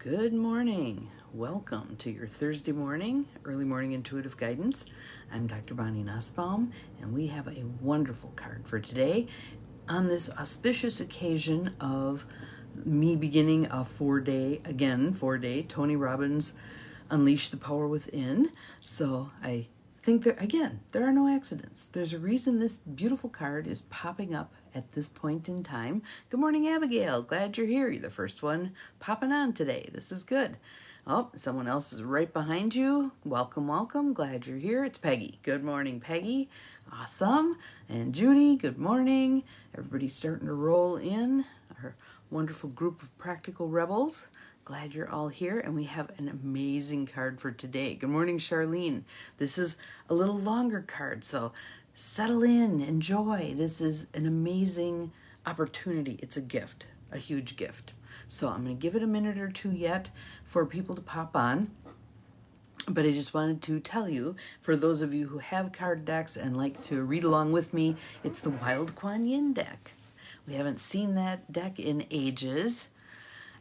Good morning. Welcome to your Thursday morning, early morning intuitive guidance. I'm Dr. Bonnie Nussbaum, and we have a wonderful card for today on this auspicious occasion of me beginning a 4-day Tony Robbins Unleash the Power Within. So I think there are no accidents. There's a reason this beautiful card is popping up at this point in time. Good morning, Abigail. Glad you're here. You're the first one popping on today. This is good. Oh, someone else is right behind you. Welcome, welcome. Glad you're here. It's Peggy. Good morning, Peggy. Awesome. And Judy, good morning. Everybody's starting to roll in. Our wonderful group of practical rebels. Glad you're all here, and we have an amazing card for today. Good morning, Charlene. This is a little longer card, so settle in, enjoy. This is an amazing opportunity. It's a gift, a huge gift. So I'm going to give it a minute or two yet for people to pop on. But I just wanted to tell you, for those of you who have card decks and like to read along with me, it's the Wild Kuan Yin deck. We haven't seen that deck in ages.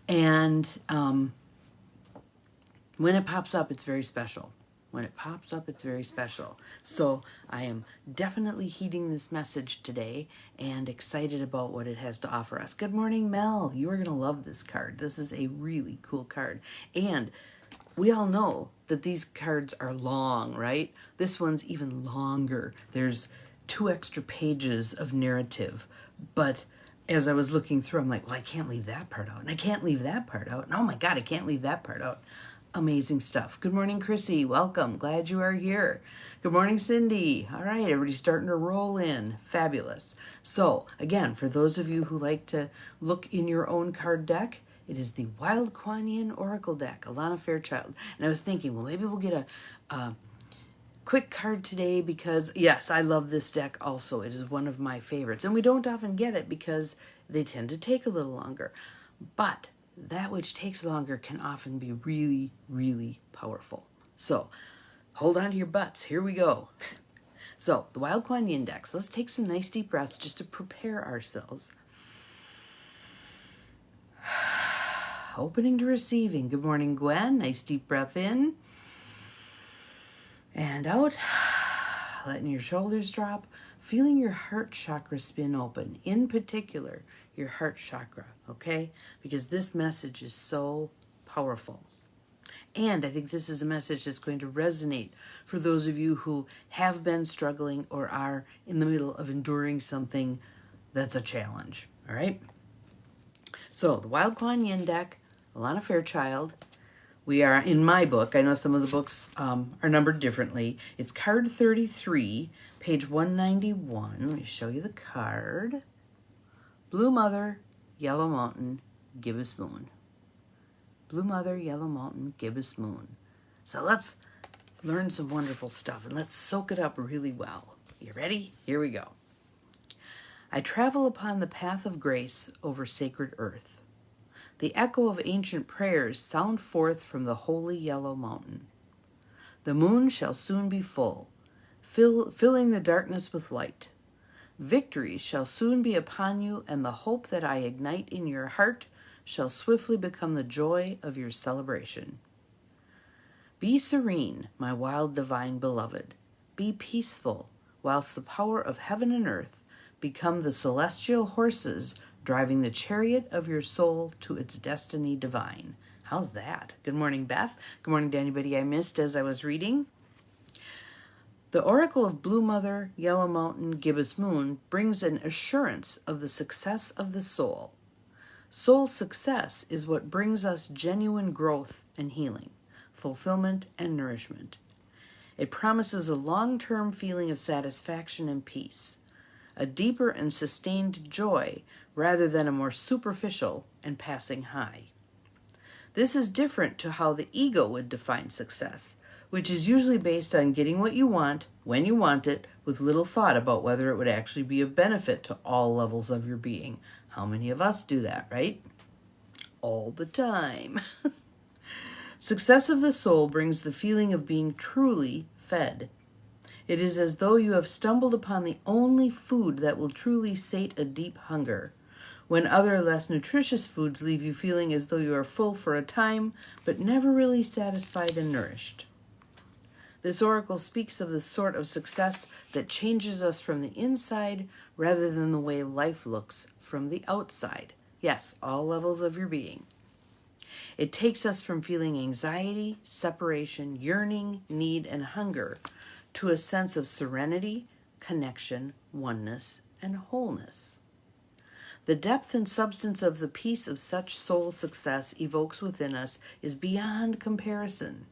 And when it pops up, it's very special. When it pops up, it's very special. So I am definitely heeding this message today and excited about what it has to offer us. Good morning, Mel. You are going to love this card. This is a really cool card. And we all know that these cards are long, right? This one's even longer. There's 2 extra pages of narrative. But as I was looking through, I'm like, well, I can't leave that part out. And I can't leave that part out. And oh my God, I can't leave that part out. Amazing stuff. Good morning, Chrissy. Welcome. Glad you are here. Good morning, Cindy. All right, everybody's starting to roll in. Fabulous. So, again, for those of you who like to look in your own card deck, it is the Wild Kuan Yin Oracle deck, Alana Fairchild. And I was thinking, well, maybe we'll get a quick card today because, yes, I love this deck also. It is one of my favorites. And we don't often get it because they tend to take a little longer. But that which takes longer can often be really, really powerful. So hold on to your butts. Here we go. So the Wild Kuan Yin deck. So let's take some nice deep breaths just to prepare ourselves. Opening to receiving. Good morning, Gwen. Nice deep breath in. And out. Letting your shoulders drop. Feeling your heart chakra spin open. In particular, your heart chakra, okay? Because this message is so powerful. And I think this is a message that's going to resonate for those of you who have been struggling or are in the middle of enduring something that's a challenge, all right? So the Wild Kuan Yin deck, Alana Fairchild. We are, in my book, I know some of the books are numbered differently. It's card 33, page 191. Let me show you the card. Blue Mother, Yellow Mountain, Gibbous Moon. Blue Mother, Yellow Mountain, Gibbous Moon. So let's learn some wonderful stuff and let's soak it up really well. You ready? Here we go. I travel upon the path of grace over sacred earth. The echo of ancient prayers sound forth from the holy Yellow Mountain. The moon shall soon be full, filling the darkness with light. Victory shall soon be upon you, and the hope that I ignite in your heart shall swiftly become the joy of your celebration. Be serene, my wild divine beloved. Be peaceful, whilst the power of heaven and earth become the celestial horses driving the chariot of your soul to its destiny divine. How's that? Good morning, Beth. Good morning to anybody I missed as I was reading. The Oracle of Blue Mother, Yellow Mountain, Gibbous Moon brings an assurance of the success of the soul. Soul success is what brings us genuine growth and healing, fulfillment and nourishment. It promises a long-term feeling of satisfaction and peace, a deeper and sustained joy rather than a more superficial and passing high. This is different to how the ego would define success, which is usually based on getting what you want, when you want it, with little thought about whether it would actually be of benefit to all levels of your being. How many of us do that, right? All the time. Success of the soul brings the feeling of being truly fed. It is as though you have stumbled upon the only food that will truly sate a deep hunger, when other less nutritious foods leave you feeling as though you are full for a time, but never really satisfied and nourished. This oracle speaks of the sort of success that changes us from the inside rather than the way life looks from the outside. Yes, all levels of your being. It takes us from feeling anxiety, separation, yearning, need, and hunger to a sense of serenity, connection, oneness, and wholeness. The depth and substance of the peace of such soul success evokes within us is beyond comparison.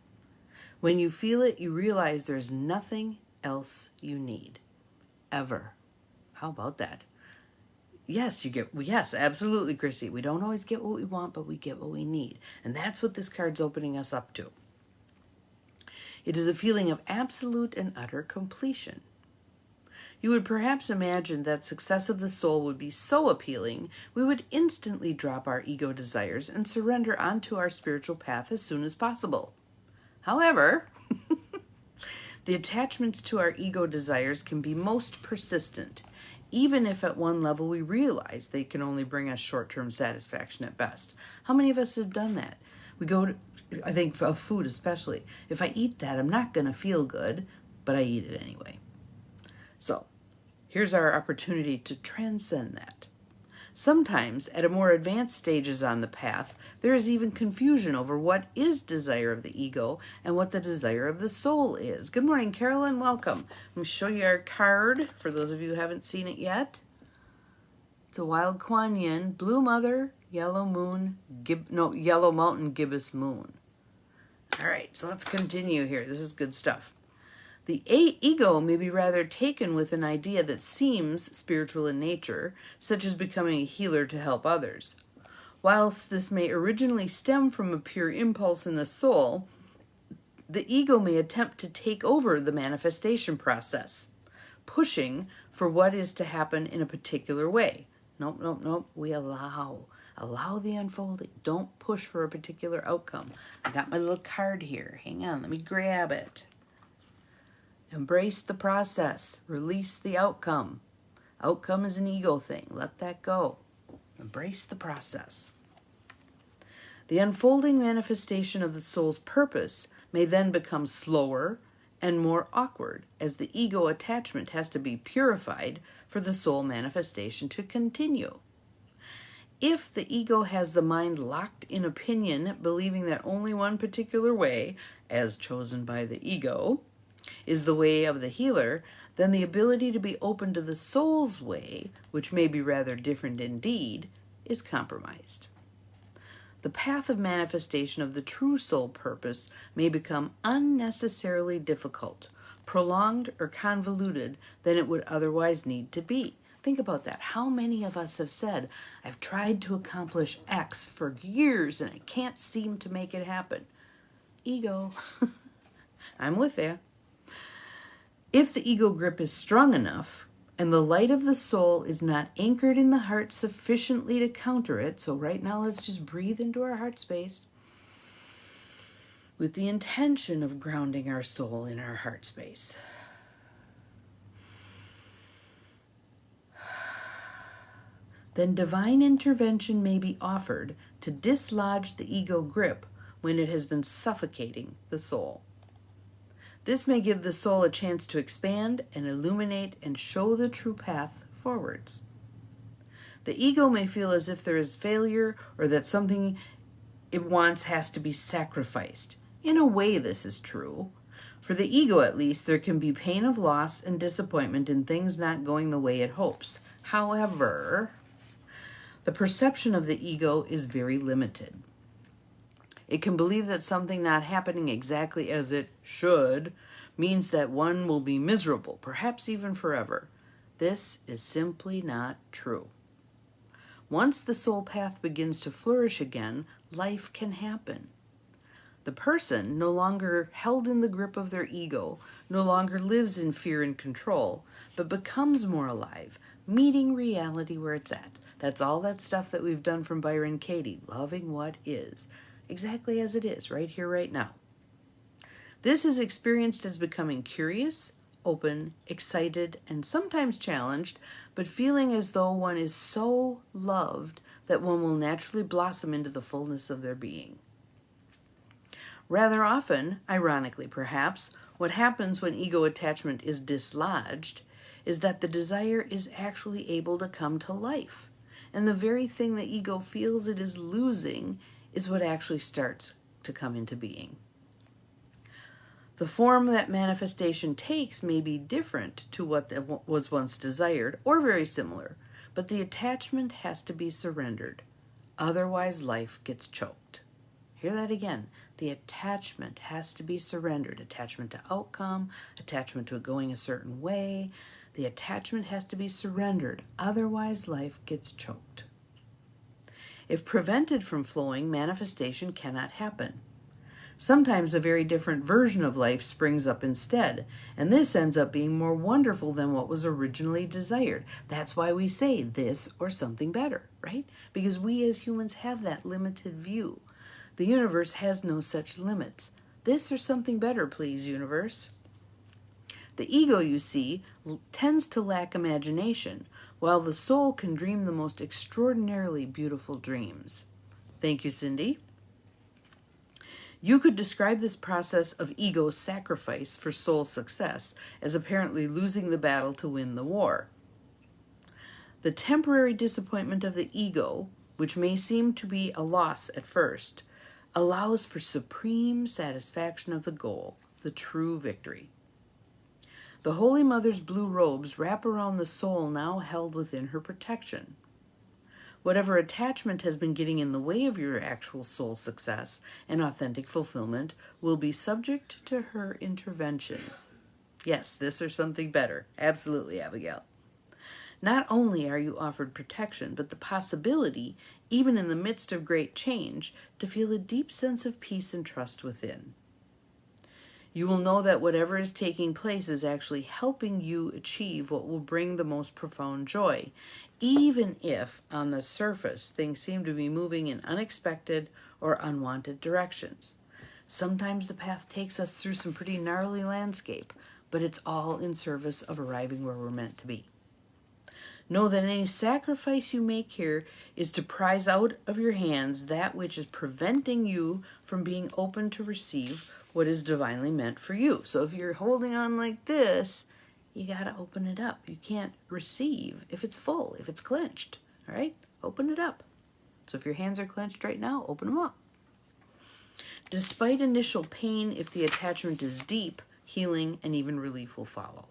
When you feel it, you realize there's nothing else you need, ever. How about that? Yes, yes, absolutely, Chrissy. We don't always get what we want, but we get what we need. And that's what this card's opening us up to. It is a feeling of absolute and utter completion. You would perhaps imagine that success of the soul would be so appealing, we would instantly drop our ego desires and surrender onto our spiritual path as soon as possible. However, the attachments to our ego desires can be most persistent, even if at one level we realize they can only bring us short-term satisfaction at best. How many of us have done that? We go to, I think for food especially, if I eat that, I'm not going to feel good, but I eat it anyway. So, here's our opportunity to transcend that. Sometimes, at a more advanced stages on the path, there is even confusion over what is desire of the ego and what the desire of the soul is. Good morning, Carolyn. Welcome. Let me show you our card, for those of you who haven't seen it yet. It's a wild Kuan Yin, blue mother, yellow moon, yellow mountain gibbous moon. All right, so let's continue here. This is good stuff. The ego may be rather taken with an idea that seems spiritual in nature, such as becoming a healer to help others. Whilst this may originally stem from a pure impulse in the soul, the ego may attempt to take over the manifestation process, pushing for what is to happen in a particular way. Nope. We allow the unfolding. Don't push for a particular outcome. I got my little card here. Hang on, let me grab it. Embrace the process. Release the outcome. Outcome is an ego thing. Let that go. Embrace the process. The unfolding manifestation of the soul's purpose may then become slower and more awkward, as the ego attachment has to be purified for the soul manifestation to continue. If the ego has the mind locked in opinion, believing that only one particular way, as chosen by the ego, is the way of the healer, then the ability to be open to the soul's way, which may be rather different indeed, is compromised. The path of manifestation of the true soul purpose may become unnecessarily difficult, prolonged, or convoluted than it would otherwise need to be. Think about that. How many of us have said, I've tried to accomplish X for years and I can't seem to make it happen? Ego. I'm with you. If the ego grip is strong enough and the light of the soul is not anchored in the heart sufficiently to counter it, so right now let's just breathe into our heart space with the intention of grounding our soul in our heart space. Then divine intervention may be offered to dislodge the ego grip when it has been suffocating the soul. This may give the soul a chance to expand and illuminate and show the true path forwards. The ego may feel as if there is failure or that something it wants has to be sacrificed. In a way, this is true. For the ego, at least, there can be pain of loss and disappointment in things not going the way it hopes. However, the perception of the ego is very limited. It can believe that something not happening exactly as it should means that one will be miserable, perhaps even forever. This is simply not true. Once the soul path begins to flourish again, life can happen. The person, no longer held in the grip of their ego, no longer lives in fear and control, but becomes more alive, meeting reality where it's at. That's all that stuff that we've done from Byron Katie, loving what is. Exactly as it is, right here, right now. This is experienced as becoming curious, open, excited, and sometimes challenged, but feeling as though one is so loved that one will naturally blossom into the fullness of their being. Rather often, ironically perhaps, what happens when ego attachment is dislodged is that the desire is actually able to come to life. And the very thing the ego feels it is losing is what actually starts to come into being. The form that manifestation takes may be different to what was once desired, or very similar, but the attachment has to be surrendered. Otherwise, life gets choked. Hear that again. The attachment has to be surrendered. Attachment to outcome, attachment to it going a certain way. The attachment has to be surrendered. Otherwise, life gets choked. If prevented from flowing, manifestation cannot happen. Sometimes a very different version of life springs up instead, and this ends up being more wonderful than what was originally desired. That's why we say this or something better, right? Because we as humans have that limited view. The universe has no such limits. This or something better, please, universe. The ego, you see, tends to lack imagination, while the soul can dream the most extraordinarily beautiful dreams. Thank you, Cindy. You could describe this process of ego sacrifice for soul success as apparently losing the battle to win the war. The temporary disappointment of the ego, which may seem to be a loss at first, allows for supreme satisfaction of the goal, the true victory. The Holy Mother's blue robes wrap around the soul now held within her protection. Whatever attachment has been getting in the way of your actual soul success and authentic fulfillment will be subject to her intervention. Yes, this or something better. Absolutely, Abigail. Not only are you offered protection, but the possibility, even in the midst of great change, to feel a deep sense of peace and trust within. You will know that whatever is taking place is actually helping you achieve what will bring the most profound joy, even if, on the surface, things seem to be moving in unexpected or unwanted directions. Sometimes the path takes us through some pretty gnarly landscape, but it's all in service of arriving where we're meant to be. Know that any sacrifice you make here is to prize out of your hands that which is preventing you from being open to receive what is divinely meant for you. So if you're holding on like this, you got to open it up. You can't receive if it's full, if it's clenched. All right? Open it up. So if your hands are clenched right now, open them up. Despite initial pain, if the attachment is deep, healing and even relief will follow.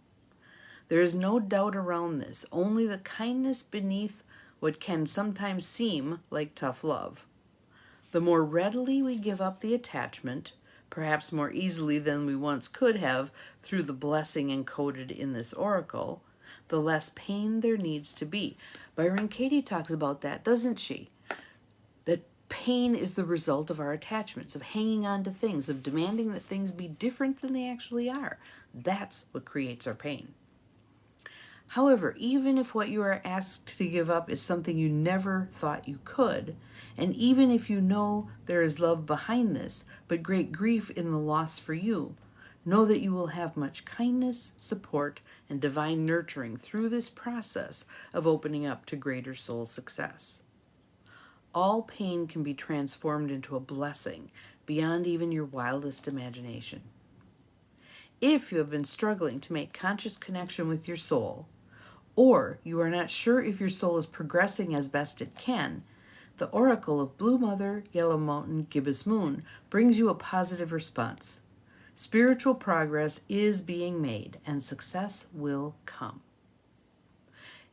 There is no doubt around this, only the kindness beneath what can sometimes seem like tough love. The more readily we give up the attachment, perhaps more easily than we once could have through the blessing encoded in this oracle, the less pain there needs to be. Byron Katie talks about that, doesn't she? That pain is the result of our attachments, of hanging on to things, of demanding that things be different than they actually are. That's what creates our pain. However, even if what you are asked to give up is something you never thought you could, and even if you know there is love behind this, but great grief in the loss for you, know that you will have much kindness, support, and divine nurturing through this process of opening up to greater soul success. All pain can be transformed into a blessing beyond even your wildest imagination. If you have been struggling to make conscious connection with your soul, or you are not sure if your soul is progressing as best it can, the oracle of Blue Mother, Yellow Mountain, Gibbous Moon brings you a positive response. Spiritual progress is being made, and success will come.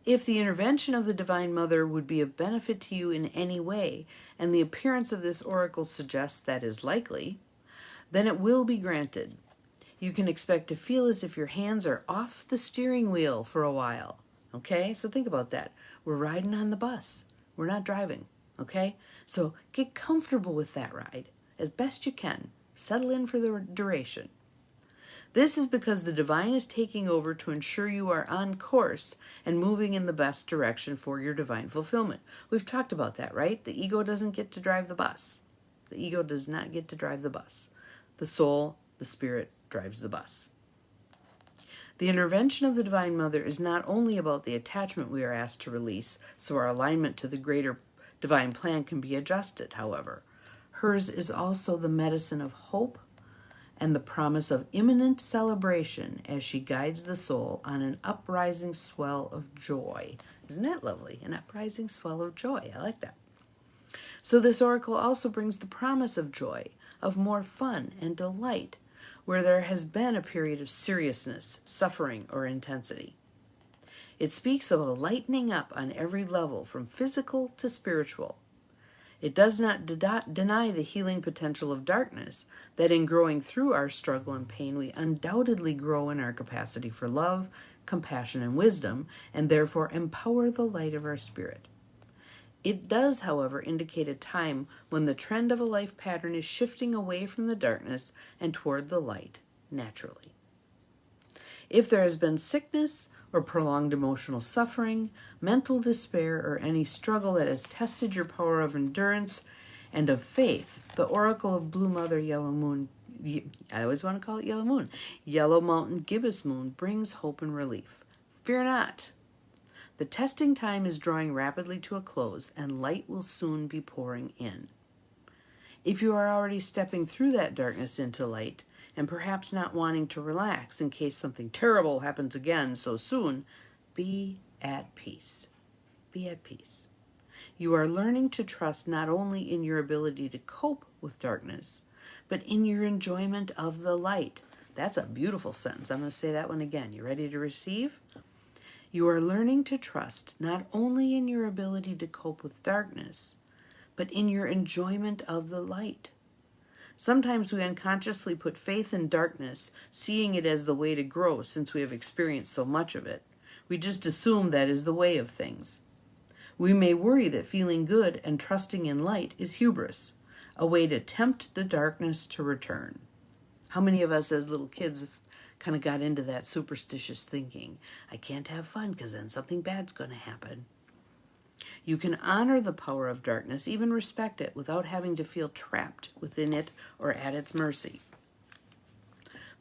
If the intervention of the Divine Mother would be of benefit to you in any way, and the appearance of this oracle suggests that is likely, then it will be granted. You can expect to feel as if your hands are off the steering wheel for a while. Okay, so think about that. We're riding on the bus. We're not driving. Okay, so get comfortable with that ride as best you can. Settle in for the duration. This is because the divine is taking over to ensure you are on course and moving in the best direction for your divine fulfillment. We've talked about that, right? The ego doesn't get to drive the bus. The ego does not get to drive the bus. The soul, the spirit, drives the bus. The intervention of the Divine Mother is not only about the attachment we are asked to release, so our alignment to the greater divine plan can be adjusted, however. Hers is also the medicine of hope and the promise of imminent celebration as she guides the soul on an uprising swell of joy. Isn't that lovely? An uprising swell of joy. I like that. So this oracle also brings the promise of joy, of more fun and delight, where there has been a period of seriousness, suffering, or intensity. It speaks of a lightening up on every level, from physical to spiritual. It does not deny the healing potential of darkness, that in growing through our struggle and pain, we undoubtedly grow in our capacity for love, compassion, and wisdom, and therefore empower the light of our spirit. It does, however, indicate a time when the trend of a life pattern is shifting away from the darkness and toward the light, naturally. If there has been sickness or prolonged emotional suffering, mental despair, or any struggle that has tested your power of endurance and of faith, the oracle of Blue Mother Yellow Moon, I always want to call it Yellow Moon, Yellow Mountain Gibbous Moon, brings hope and relief. Fear not. The testing time is drawing rapidly to a close, and light will soon be pouring in. If you are already stepping through that darkness into light, and perhaps not wanting to relax in case something terrible happens again so soon, be at peace. Be at peace. You are learning to trust not only in your ability to cope with darkness, but in your enjoyment of the light. That's a beautiful sentence. I'm going to say that one again. You ready to receive? You are learning to trust not only in your ability to cope with darkness, but in your enjoyment of the light. Sometimes we unconsciously put faith in darkness, seeing it as the way to grow since we have experienced so much of it. We just assume that is the way of things. We may worry that feeling good and trusting in light is hubris, a way to tempt the darkness to return. How many of us as little kids kind of got into that superstitious thinking? I can't have fun because then something bad's going to happen. You can honor the power of darkness, even respect it, without having to feel trapped within it or at its mercy.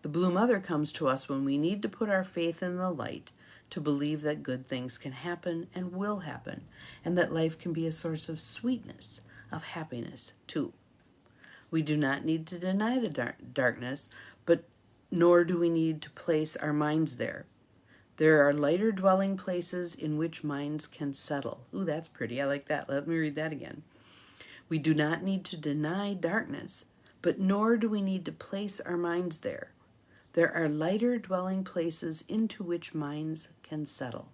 The Blue Mother comes to us when we need to put our faith in the light, to believe that good things can happen and will happen, and that life can be a source of sweetness, of happiness too. We do not need to deny the darkness, but nor do we need to place our minds there. There are lighter dwelling places in which minds can settle. Ooh, that's pretty. I like that. Let me read that again. We do not need to deny darkness, but nor do we need to place our minds there. There are lighter dwelling places into which minds can settle.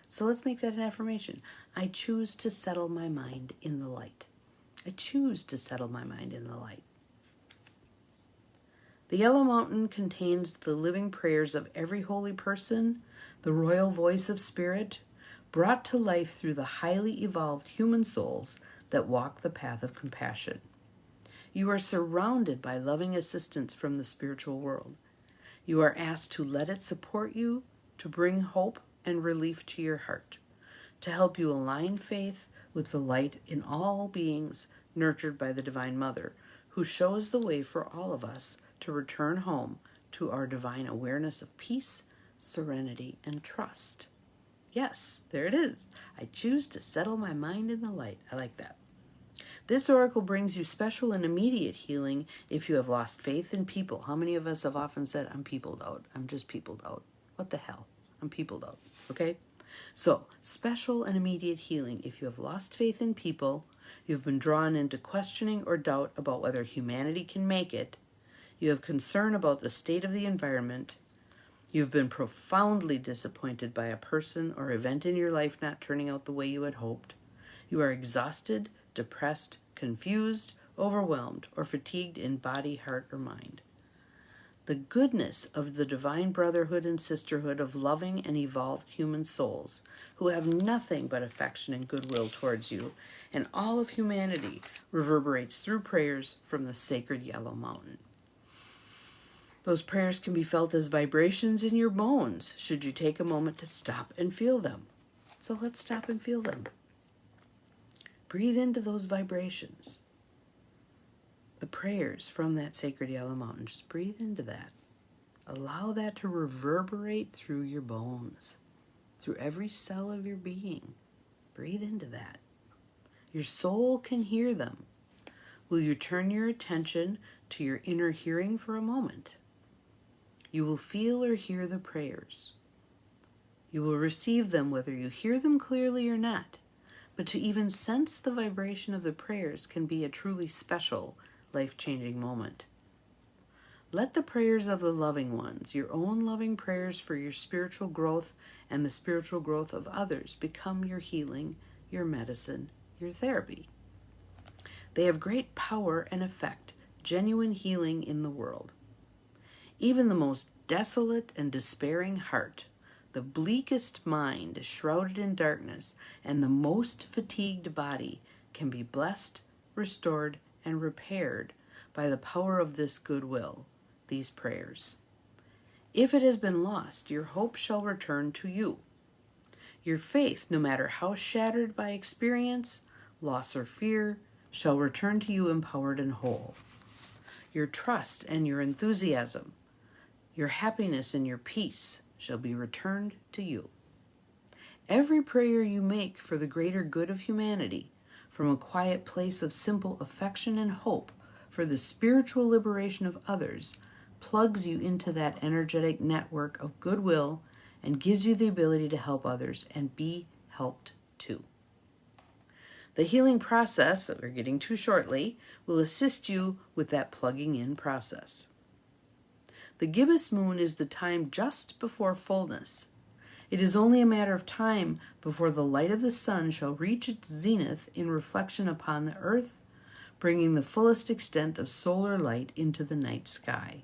So let's make that an affirmation. I choose to settle my mind in the light. I choose to settle my mind in the light. The Yellow Mountain contains the living prayers of every holy person, the royal voice of spirit, brought to life through the highly evolved human souls that walk the path of compassion. You are surrounded by loving assistance from the spiritual world. You are asked to let it support you, to bring hope and relief to your heart, to help you align faith with the light in all beings nurtured by the Divine Mother, who shows the way for all of us to return home to our divine awareness of peace, serenity, and trust. Yes, there it is. I choose to settle my mind in the light. I like that. This oracle brings you special and immediate healing if you have lost faith in people. How many of us have often said, I'm peopled out. I'm just peopled out. What the hell? I'm peopled out. Okay? So, special and immediate healing if you have lost faith in people, you've been drawn into questioning or doubt about whether humanity can make it, you have concern about the state of the environment, you've been profoundly disappointed by a person or event in your life not turning out the way you had hoped, you are exhausted, depressed, confused, overwhelmed, or fatigued in body, heart, or mind. The goodness of the divine brotherhood and sisterhood of loving and evolved human souls who have nothing but affection and goodwill towards you, and all of humanity reverberates through prayers from the sacred Yellow Mountain. Those prayers can be felt as vibrations in your bones, should you take a moment to stop and feel them. So let's stop and feel them. Breathe into those vibrations. The prayers from that sacred Yellow Mountain. Just breathe into that. Allow that to reverberate through your bones, through every cell of your being. Breathe into that. Your soul can hear them. Will you turn your attention to your inner hearing for a moment? You will feel or hear the prayers. You will receive them whether you hear them clearly or not. But to even sense the vibration of the prayers can be a truly special, life-changing moment. Let the prayers of the loving ones, your own loving prayers for your spiritual growth and the spiritual growth of others, become your healing, your medicine, your therapy. They have great power and effect, genuine healing in the world. Even the most desolate and despairing heart, the bleakest mind shrouded in darkness, and the most fatigued body can be blessed, restored, and repaired by the power of this goodwill, these prayers. If it has been lost, your hope shall return to you. Your faith, no matter how shattered by experience, loss, or fear, shall return to you empowered and whole. Your trust and your enthusiasm, your happiness and your peace shall be returned to you. Every prayer you make for the greater good of humanity, from a quiet place of simple affection and hope for the spiritual liberation of others, plugs you into that energetic network of goodwill and gives you the ability to help others and be helped too. The healing process that we're getting to shortly will assist you with that plugging in process. The gibbous moon is the time just before fullness. It is only a matter of time before the light of the sun shall reach its zenith in reflection upon the earth, bringing the fullest extent of solar light into the night sky.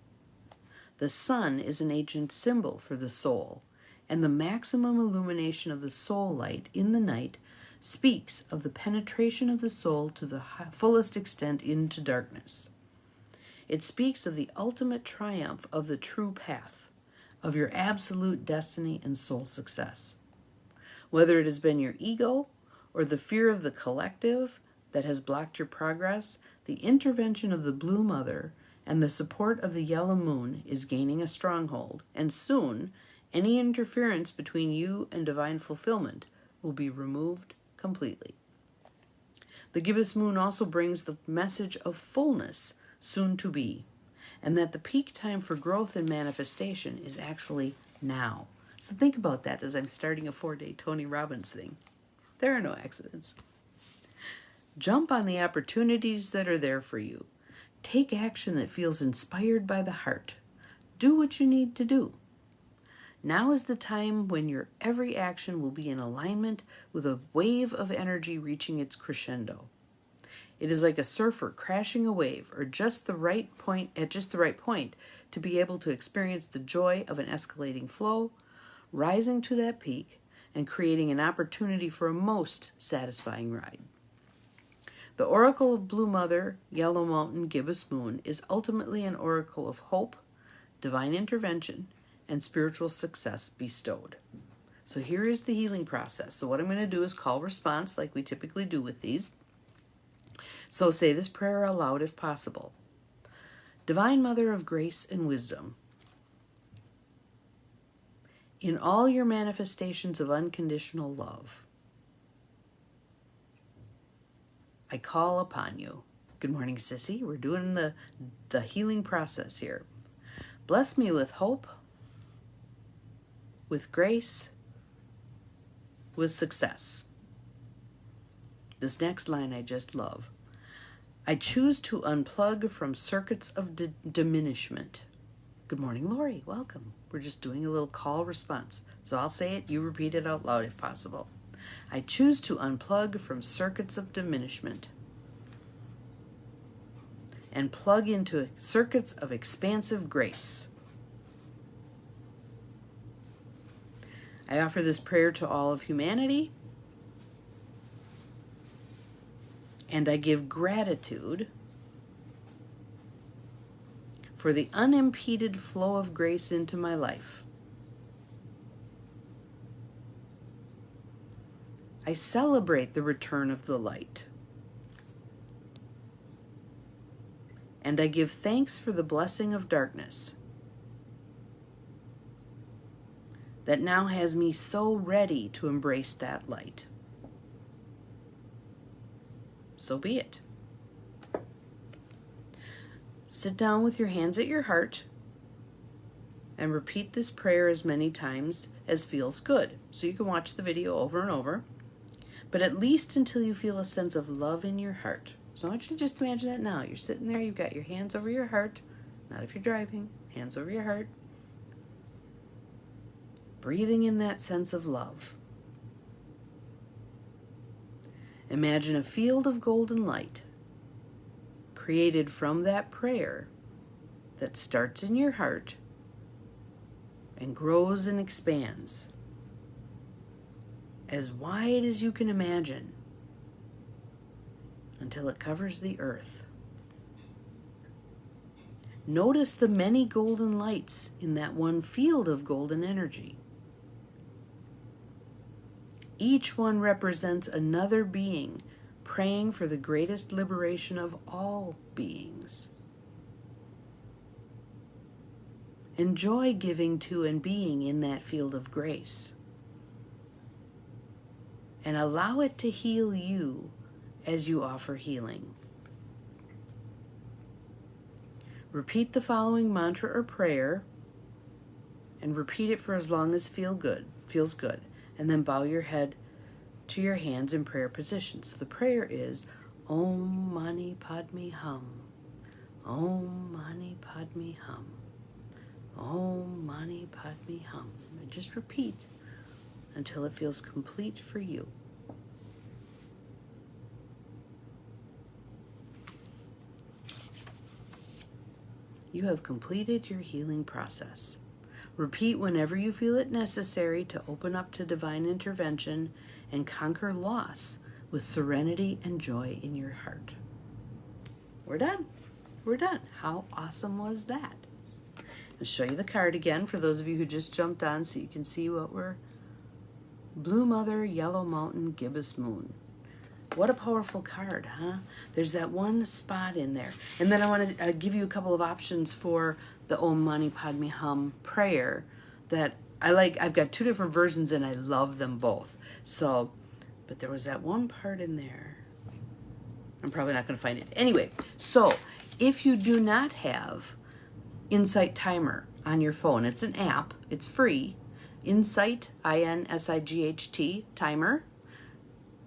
The sun is an ancient symbol for the soul, and the maximum illumination of the soul light in the night speaks of the penetration of the soul to the fullest extent into darkness. It speaks of the ultimate triumph of the true path, of your absolute destiny and soul success. Whether it has been your ego or the fear of the collective that has blocked your progress, the intervention of the Blue Mother and the support of the yellow moon is gaining a stronghold, and soon any interference between you and divine fulfillment will be removed completely. The gibbous moon also brings the message of fullness soon to be, and that the peak time for growth and manifestation is actually now. So think about that as I'm starting a 4-day Tony Robbins thing. There are no accidents. Jump on the opportunities that are there for you. Take action that feels inspired by the heart. Do what you need to do. Now is the time when your every action will be in alignment with a wave of energy reaching its crescendo. It is like a surfer crashing a wave, or just the right point to be able to experience the joy of an escalating flow, rising to that peak, and creating an opportunity for a most satisfying ride. The oracle of Blue Mother, Yellow Mountain, Gibbous Moon is ultimately an oracle of hope, divine intervention, and spiritual success bestowed. So here is the healing process. So what I'm going to do is call response like we typically do with these. So say this prayer aloud if possible. Divine Mother of grace and wisdom, in all your manifestations of unconditional love, I call upon you. Good morning, Sissy. We're doing the healing process here. Bless me with hope, with grace, with success. This next line I just love. I choose to unplug from circuits of diminishment. Good morning, Lori. Welcome. We're just doing a little call response. So I'll say it, you repeat it out loud if possible. I choose to unplug from circuits of diminishment and plug into circuits of expansive grace. I offer this prayer to all of humanity, and I give gratitude for the unimpeded flow of grace into my life. I celebrate the return of the light, and I give thanks for the blessing of darkness. that now has me so ready to embrace that light. So be it. Sit down with your hands at your heart and repeat this prayer as many times as feels good. So you can watch the video over and over, but at least until you feel a sense of love in your heart. So I want you to just imagine that now. You're sitting there, you've got your hands over your heart, not if you're driving, hands over your heart, breathing in that sense of love. Imagine a field of golden light created from that prayer that starts in your heart and grows and expands as wide as you can imagine until it covers the earth. Notice the many golden lights in that one field of golden energy. Each one represents another being praying for the greatest liberation of all beings. Enjoy giving to and being in that field of grace. And allow it to heal you as you offer healing. Repeat the following mantra or prayer, and repeat it for as long as feels good, and then bow your head to your hands in prayer position. So the prayer is Om Mani Padme Hum. Om Mani Padme Hum. Om Mani Padme Hum. And just repeat until it feels complete for you. You have completed your healing process. Repeat whenever you feel it necessary to open up to divine intervention and conquer loss with serenity and joy in your heart. We're done. We're done. How awesome was that? I'll show you the card again for those of you who just jumped on so you can see what we're... Blue Mother, Yellow Mountain, Gibbous Moon. What a powerful card, huh? There's that one spot in there. And then I want to give you a couple of options for the Om Mani Padme Hum prayer that I like. I've got two different versions and I love them both. So, but there was that one part in there. I'm probably not going to find it. Anyway, so if you do not have Insight Timer on your phone, it's an app. It's free. Insight, INSIGHT, Timer.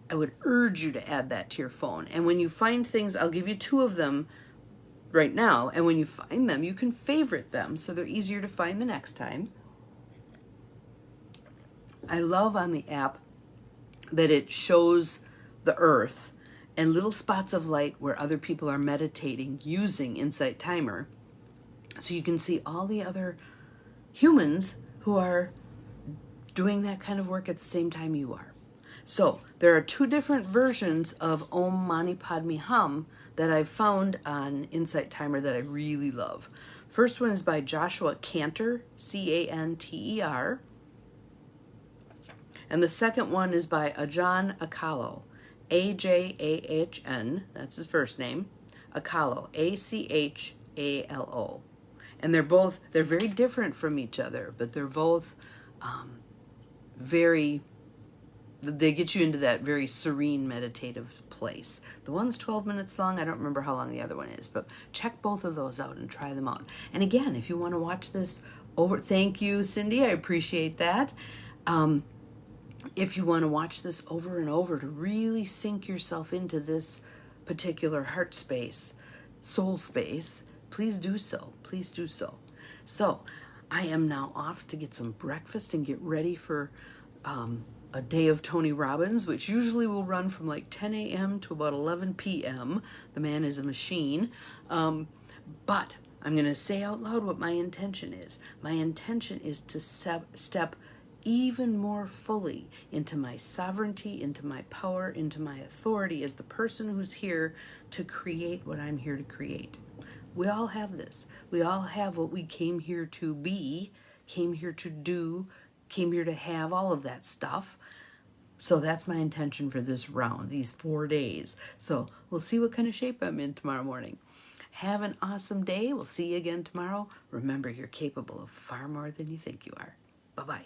I would urge you to add that to your phone. And when you find things, I'll give you two of them right now. And when you find them, you can favorite them so they're easier to find the next time. I love on the app that it shows the earth and little spots of light where other people are meditating using Insight Timer. So you can see all the other humans who are doing that kind of work at the same time you are. So there are two different versions of Om Mani Padme Hum that I've found on Insight Timer that I really love. First one is by Joshua Cantor, C-A-N-T-E-R. And the second one is by Ajahn Akalo, A-J-A-H-N, that's his first name, Akalo, A-C-H-A-L-O. And they're very different from each other, but they're both they get you into that very serene meditative place. The one's 12 minutes long. I don't remember how long the other one is, but check both of those out and try them out. And again, if you want to watch this over, thank you, Cindy. I appreciate that. If you want to watch this over and over to really sink yourself into this particular heart space, soul space, please do so. Please do so. So I am now off to get some breakfast and get ready for a day of Tony Robbins, which usually will run from like 10 a.m. to about 11 p.m. The man is a machine. But I'm going to say out loud what my intention is. My intention is to step even more fully into my sovereignty, into my power, into my authority as the person who's here to create what I'm here to create. We all have this. We all have what we came here to be, came here to do, came here to have, all of that stuff. So that's my intention for this round, these 4 days. So we'll see what kind of shape I'm in tomorrow morning. Have an awesome day. We'll see you again tomorrow. Remember, you're capable of far more than you think you are. Bye-bye.